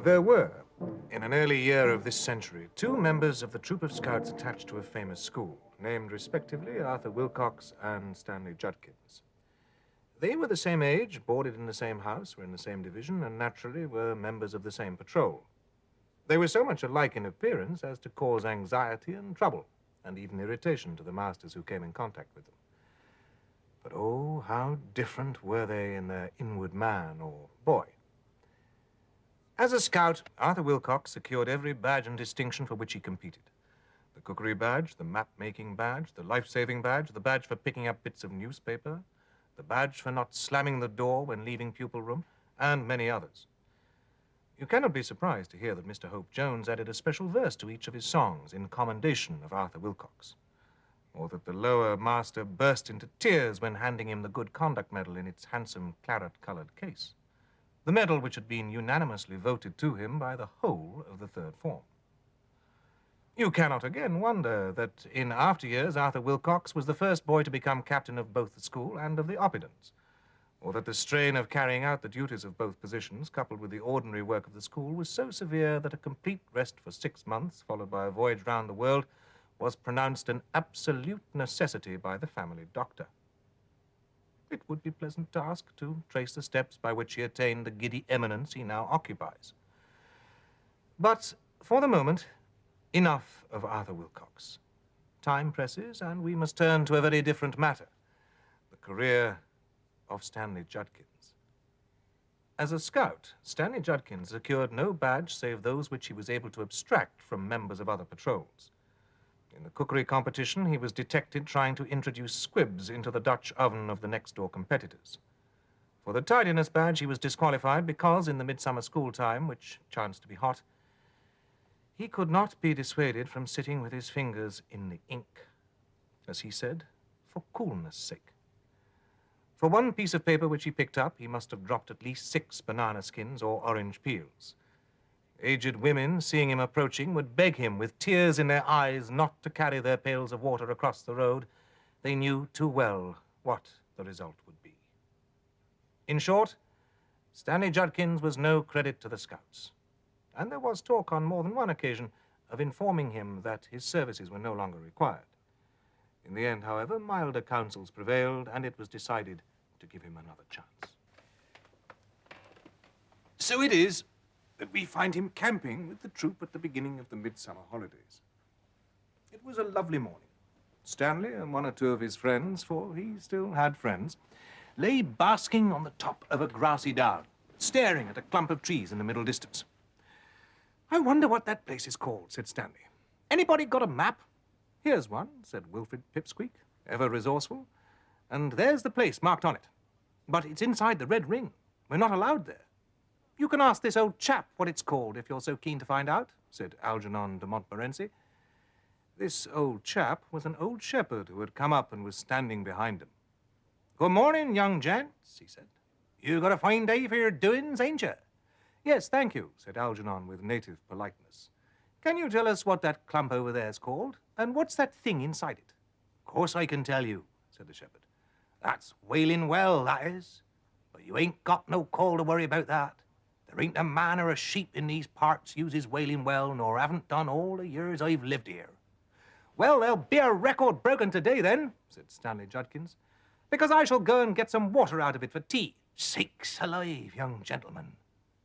There were, in an early year of this century, two members of the troop of scouts attached to a famous school, named respectively Arthur Wilcox and Stanley Judkins. They were the same age, boarded in the same house, were in the same division, and naturally were members of the same patrol. They were so much alike in appearance as to cause anxiety and trouble, and even irritation to the masters who came in contact with them. But oh, how different were they in their inward man or boy. As a scout, Arthur Wilcox secured every badge and distinction for which he competed. The cookery badge, the map-making badge, the life-saving badge, the badge for picking up bits of newspaper, the badge for not slamming the door when leaving pupil room, and many others. You cannot be surprised to hear that Mr. Hope Jones added a special verse to each of his songs in commendation of Arthur Wilcox, or that the lower master burst into tears when handing him the Good Conduct Medal in its handsome claret-colored case, the medal which had been unanimously voted to him by the whole of the third form. You cannot again wonder that in after years Arthur Wilcox was the first boy to become captain of both the school and of the Oppidans, or that the strain of carrying out the duties of both positions, coupled with the ordinary work of the school, was so severe that a complete rest for 6 months, followed by a voyage round the world, was pronounced an absolute necessity by the family doctor. It would be pleasant task to trace the steps by which he attained the giddy eminence he now occupies. But for the moment, enough of Arthur Wilcox. Time presses, and we must turn to a very different matter, the career of Stanley Judkins. As a scout, Stanley Judkins secured no badge save those which he was able to abstract from members of other patrols. In the cookery competition, he was detected trying to introduce squibs into the Dutch oven of the next-door competitors. For the tidiness badge, he was disqualified because, in the midsummer school time, which chanced to be hot, he could not be dissuaded from sitting with his fingers in the ink, as he said, for coolness' sake. For one piece of paper which he picked up, he must have dropped at least 6 banana skins or orange peels. Aged women, seeing him approaching, would beg him with tears in their eyes not to carry their pails of water across the road. They knew too well what the result would be. In short, Stanley Judkins was no credit to the scouts, and there was talk on more than one occasion of informing him that his services were no longer required. In the end, however, milder counsels prevailed, and it was decided to give him another chance. So it is that we find him camping with the troop at the beginning of the midsummer holidays. It was a lovely morning. Stanley and one or two of his friends, for he still had friends, lay basking on the top of a grassy down, staring at a clump of trees in the middle distance. "I wonder what that place is called," said Stanley. "Anybody got a map?" "Here's one," said Wilfred Pipsqueak, ever resourceful. "And there's the place marked on it. But it's inside the Red Ring. We're not allowed there." "You can ask this old chap what it's called if you're so keen to find out," said Algernon de Montmorency. This old chap was an old shepherd who had come up and was standing behind him. "Good morning, young gents," he said. "You got a fine day for your doings, ain't you?" "Yes, thank you," said Algernon with native politeness. "Can you tell us what that clump over there's called? And what's that thing inside it?" "Of course I can tell you," said the shepherd. "That's Wailing Well, that is. But you ain't got no call to worry about that. There ain't a man or a sheep in these parts uses Wailing Well, nor haven't done all the years I've lived here." "Well, there'll be a record broken today, then," said Stanley Judkins, "because I shall go and get some water out of it for tea." "Sakes alive, young gentleman,"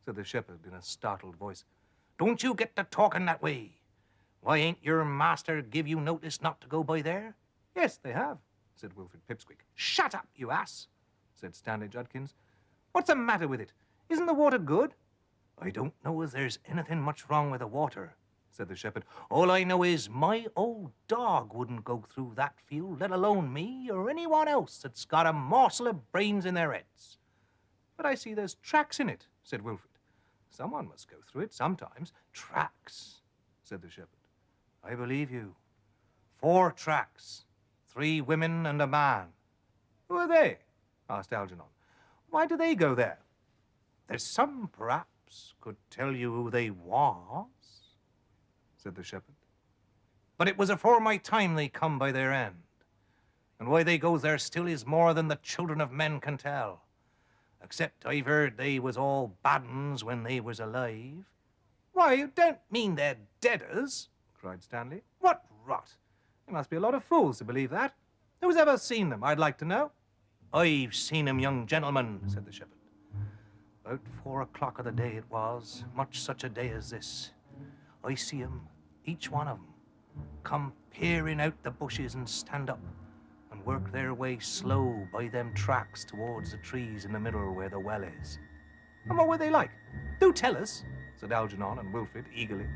said the shepherd in a startled voice. "Don't you get to talking that way. Why, ain't your master give you notice not to go by there?" "Yes, they have," said Wilfred Pipsqueak. "Shut up, you ass," said Stanley Judkins. "What's the matter with it? Isn't the water good?" "I don't know as there's anything much wrong with the water," said the shepherd. "All I know is my old dog wouldn't go through that field, let alone me or anyone else that's got a morsel of brains in their heads." "But I see there's tracks in it," said Wilfred. "Someone must go through it sometimes." "Tracks," said the shepherd. "I believe you. 4 tracks, 3 women and a man." "Who are they?" asked Algernon. "Why do they go there?" "There's some, perhaps, could tell you who they was," said the shepherd. "But it was afore my time they come by their end. And why they goes there still is more than the children of men can tell. Except I've heard they was all bad uns when they was alive. Why, you don't mean they're deaders, cried Stanley. What rot! You must be a lot of fools to believe that. Who's ever seen them, I'd like to know? I've seen 'em, young gentleman, said the shepherd. About 4 o'clock of the day it was, much such a day as this. I see 'em, each one of 'em, come peering out the bushes and stand up and work their way slow by them tracks towards the trees in the middle where the well is. And what were they like? Do tell us, said Algernon and Wilfrid eagerly.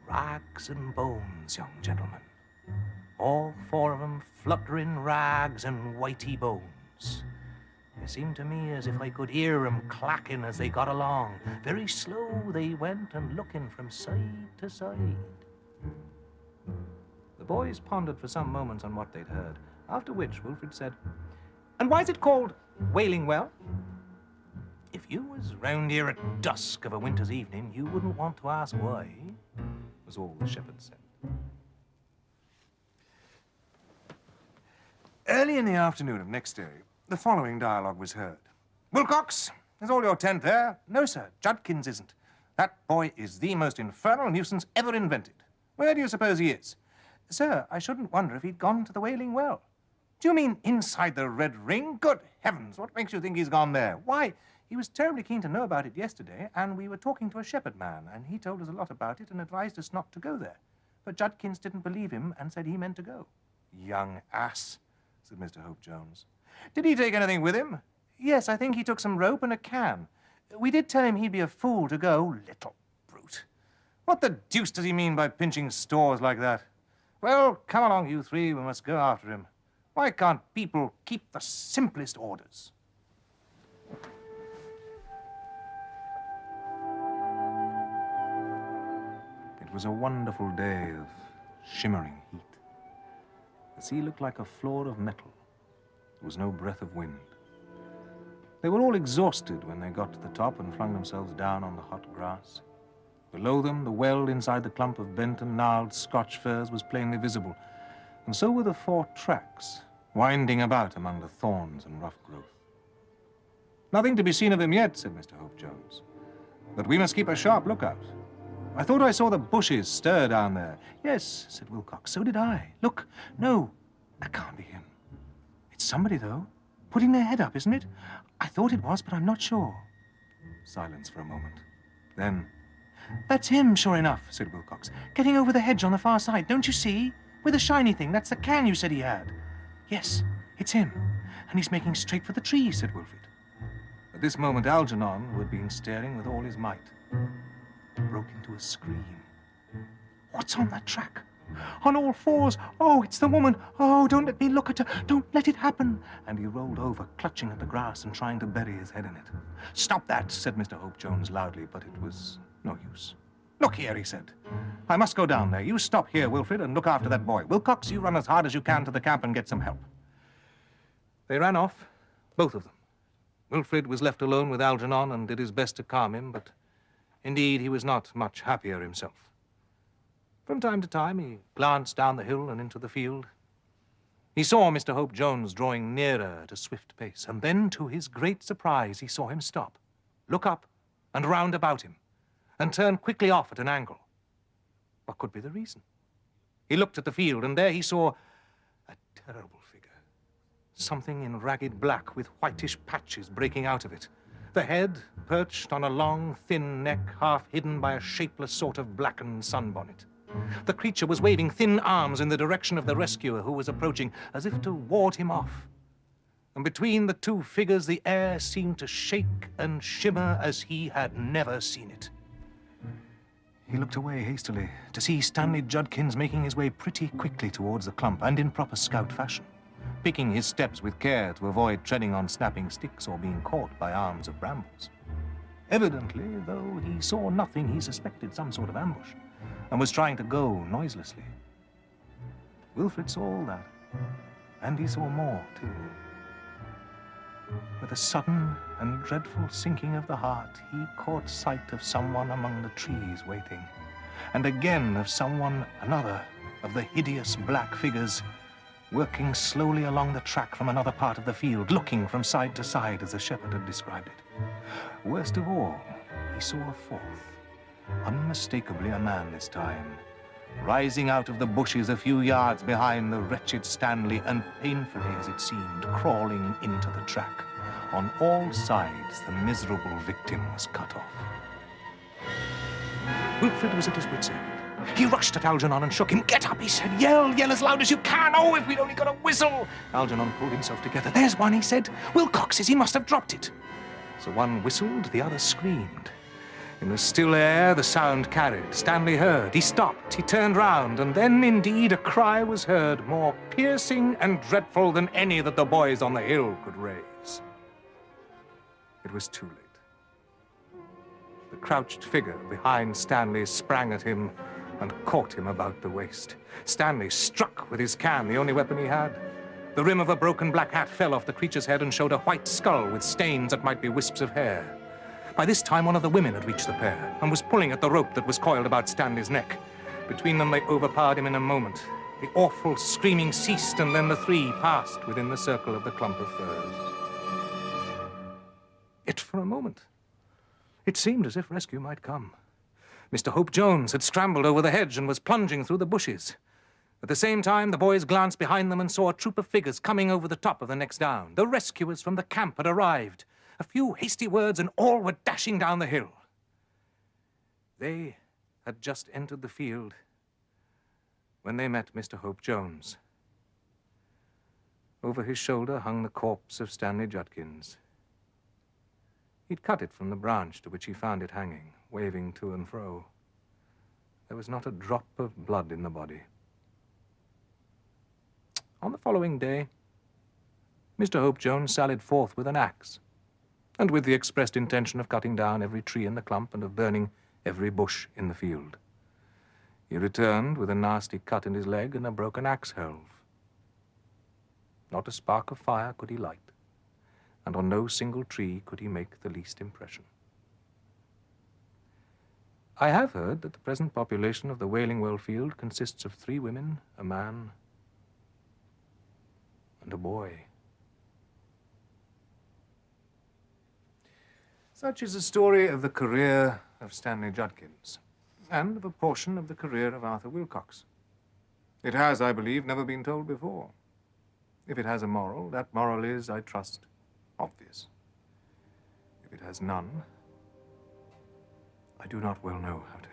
Rags and bones, young gentleman. All 4 of 'em fluttering rags and whitey bones. It seemed to me as if I could hear 'em clacking as they got along. Very slow they went and looking from side to side. The boys pondered for some moments on what they'd heard, after which Wilfrid said, "And why is it called Wailing Well?" "If you was round here at dusk of a winter's evening, you wouldn't want to ask why," was all the shepherd said. Early in the afternoon of next day, the following dialogue was heard. "Wilcox, is all your tent there?" "No, sir, Judkins isn't. That boy is the most infernal nuisance ever invented. Where do you suppose he is?" "Sir, I shouldn't wonder if he'd gone to the Wailing Well." "Do you mean inside the Red Ring? Good heavens, what makes you think he's gone there?" "Why, he was terribly keen to know about it yesterday, and we were talking to a shepherd man, and he told us a lot about it and advised us not to go there. But Judkins didn't believe him and said he meant to go." "Young ass," said Mr. Hope Jones. "Did he take anything with him?" "Yes, I think he took some rope and a can. We did tell him he'd be a fool to go." "Little brute. What the deuce does he mean by pinching stores like that? Well, come along, you 3, we must go after him. Why can't people keep the simplest orders?" It was a wonderful day of shimmering heat. The sea looked like a floor of metal. There was no breath of wind. They were all exhausted when they got to the top and flung themselves down on the hot grass. Below them, the well inside the clump of bent and gnarled Scotch firs was plainly visible, and so were the 4 tracks, winding about among the thorns and rough growth. "Nothing to be seen of him yet," said Mr. Hope Jones. "But we must keep a sharp lookout. I thought I saw the bushes stir down there." "Yes," said Wilcox, "so did I. Look, no, that can't be him. It's somebody, though, putting their head up, isn't it? I thought it was, but I'm not sure." Silence for a moment. Then, "That's him, sure enough," said Wilcox, "getting over the hedge on the far side. Don't you see? With a shiny thing. That's the can you said he had." "Yes, it's him. And he's making straight for the trees," said Wilfrid. At this moment, Algernon, who had been staring with all his might, broke into a scream. "What's on that track? On all 4s. Oh, it's the woman. Oh, don't let me look at her. Don't let it happen." And he rolled over, clutching at the grass and trying to bury his head in it. "Stop that," said Mr. Hope Jones loudly, but it was no use. "Look here," he said. "I must go down there. You stop here, Wilfrid, and look after that boy. Wilcox, you run as hard as you can to the camp and get some help." They ran off, both of them. Wilfrid was left alone with Algernon and did his best to calm him, but indeed he was not much happier himself. From time to time, he glanced down the hill and into the field. He saw Mr. Hope Jones drawing nearer at a swift pace, and then, to his great surprise, he saw him stop, look up and round about him, and turn quickly off at an angle. What could be the reason? He looked at the field, and there he saw a terrible figure. Something in ragged black with whitish patches breaking out of it. The head perched on a long, thin neck, half hidden by a shapeless sort of blackened sunbonnet. The creature was waving thin arms in the direction of the rescuer who was approaching, as if to ward him off. And between the 2 figures, the air seemed to shake and shimmer as he had never seen it. He looked away hastily to see Stanley Judkins making his way pretty quickly towards the clump, and in proper scout fashion, picking his steps with care to avoid treading on snapping sticks or being caught by arms of brambles. Evidently, though he saw nothing, he suspected some sort of ambush, and was trying to go noiselessly. Wilfrid saw all that, and he saw more, too. With a sudden and dreadful sinking of the heart, he caught sight of someone among the trees waiting, and again of another of the hideous black figures, working slowly along the track from another part of the field, looking from side to side as the shepherd had described it. Worst of all, he saw a 4th, Unmistakably a man this time, rising out of the bushes a few yards behind the wretched Stanley, and painfully as it seemed, crawling into the track. On all sides, the miserable victim was cut off. Wilfred was at his wits' end. He rushed at Algernon and shook him. "Get up," he said. "Yell as loud as you can. Oh, if we'd only got a whistle." Algernon pulled himself together. "There's one," he said. "Wilcox's. He must have dropped it." So one whistled, the other screamed. In the still air, the sound carried. Stanley heard. He stopped. He turned round. And then, indeed, a cry was heard, more piercing and dreadful than any that the boys on the hill could raise. It was too late. The crouched figure behind Stanley sprang at him and caught him about the waist. Stanley struck with his can, the only weapon he had. The rim of a broken black hat fell off the creature's head and showed a white skull with stains that might be wisps of hair. By this time, one of the women had reached the pair and was pulling at the rope that was coiled about Stanley's neck. Between them, they overpowered him in a moment. The awful screaming ceased, and then the three passed within the circle of the clump of firs. Yet for a moment, it seemed as if rescue might come. Mr. Hope Jones had scrambled over the hedge and was plunging through the bushes. At the same time, the boys glanced behind them and saw a troop of figures coming over the top of the next down. The rescuers from the camp had arrived. A few hasty words and all were dashing down the hill. They had just entered the field when they met Mr. Hope Jones. Over his shoulder hung the corpse of Stanley Judkins. He'd cut it from the branch to which he found it hanging, waving to and fro. There was not a drop of blood in the body. On the following day, Mr. Hope Jones sallied forth with an axe, and with the expressed intention of cutting down every tree in the clump and of burning every bush in the field. He returned with a nasty cut in his leg and a broken axe helve. Not a spark of fire could he light, and on no single tree could he make the least impression. I have heard that the present population of the Wailing well field consists of 3 women, a man, and a boy. Such is the story of the career of Stanley Judkins, and of a portion of the career of Arthur Wilcox. It has, I believe, never been told before. If it has a moral, that moral is, I trust, obvious. If it has none, I do not well know how to